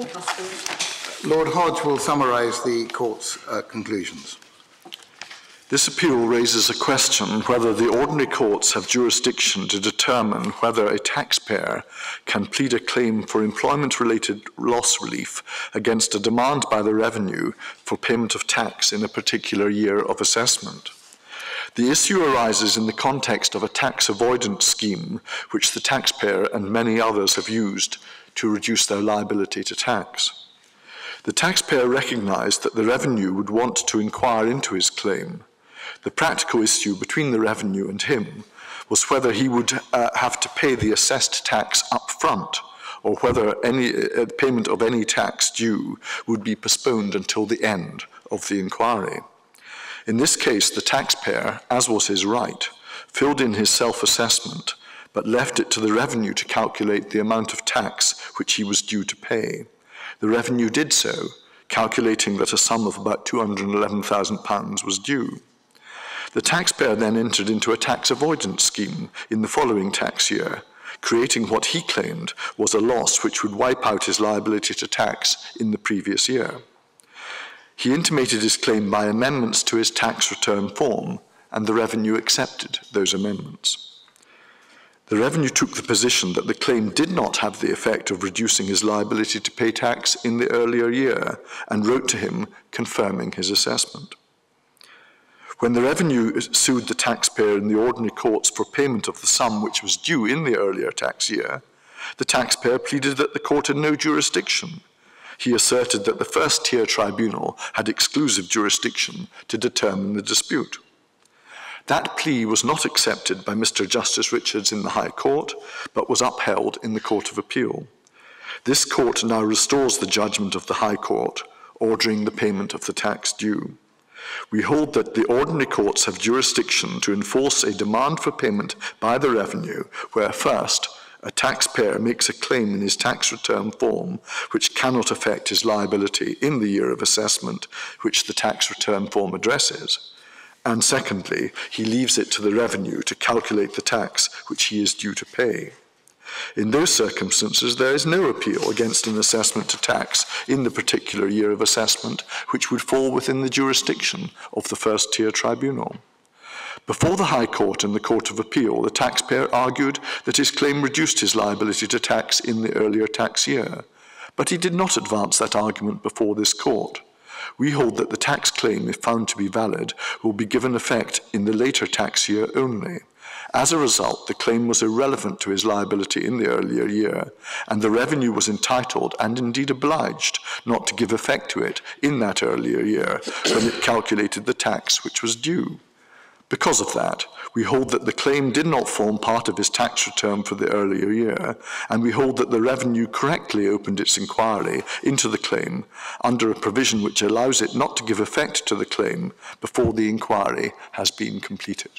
Chairman Custard. Lord Hodge will summarise the Court's conclusions. This appeal raises a question whether the ordinary courts have jurisdiction to determine whether a taxpayer can plead a claim for employment-related loss relief against a demand by the revenue for payment of tax in a particular year of assessment. The issue arises in the context of a tax avoidance scheme which the taxpayer and many others have used to reduce their liability to tax. The taxpayer recognised that the revenue would want to inquire into his claim. The practical issue between the revenue and him was whether he would have to pay the assessed tax up front, or whether any payment of any tax due would be postponed until the end of the inquiry. In this case, the taxpayer, as was his right, filled in his self-assessment, but left it to the revenue to calculate the amount of tax which he was due to pay. The revenue did so, calculating that a sum of about £211,000 was due. The taxpayer then entered into a tax avoidance scheme in the following tax year, creating what he claimed was a loss which would wipe out his liability to tax in the previous year. He intimated his claim by amendments to his tax return form, and the revenue accepted those amendments. The revenue took the position that the claim did not have the effect of reducing his liability to pay tax in the earlier year, and wrote to him confirming his assessment. When the revenue sued the taxpayer in the ordinary courts for payment of the sum which was due in the earlier tax year, the taxpayer pleaded that the court had no jurisdiction. He asserted that the first-tier tribunal had exclusive jurisdiction to determine the dispute. That plea was not accepted by Mr. Justice Richards in the High Court, but was upheld in the Court of Appeal. This court now restores the judgment of the High Court, ordering the payment of the tax due. We hold that the ordinary courts have jurisdiction to enforce a demand for payment by the revenue where, first, a taxpayer makes a claim in his tax return form which cannot affect his liability in the year of assessment which the tax return form addresses, and secondly, he leaves it to the revenue to calculate the tax which he is due to pay. In those circumstances, there is no appeal against an assessment to tax in the particular year of assessment which would fall within the jurisdiction of the first-tier tribunal. Before the High Court and the Court of Appeal, the taxpayer argued that his claim reduced his liability to tax in the earlier tax year, but he did not advance that argument before this court. We hold that the tax claim, if found to be valid, will be given effect in the later tax year only. As a result, the claim was irrelevant to his liability in the earlier year, and the revenue was entitled, and indeed obliged, not to give effect to it in that earlier year when it calculated the tax which was due. Because of that, we hold that the claim did not form part of his tax return for the earlier year, and we hold that the revenue correctly opened its inquiry into the claim under a provision which allows it not to give effect to the claim before the inquiry has been completed.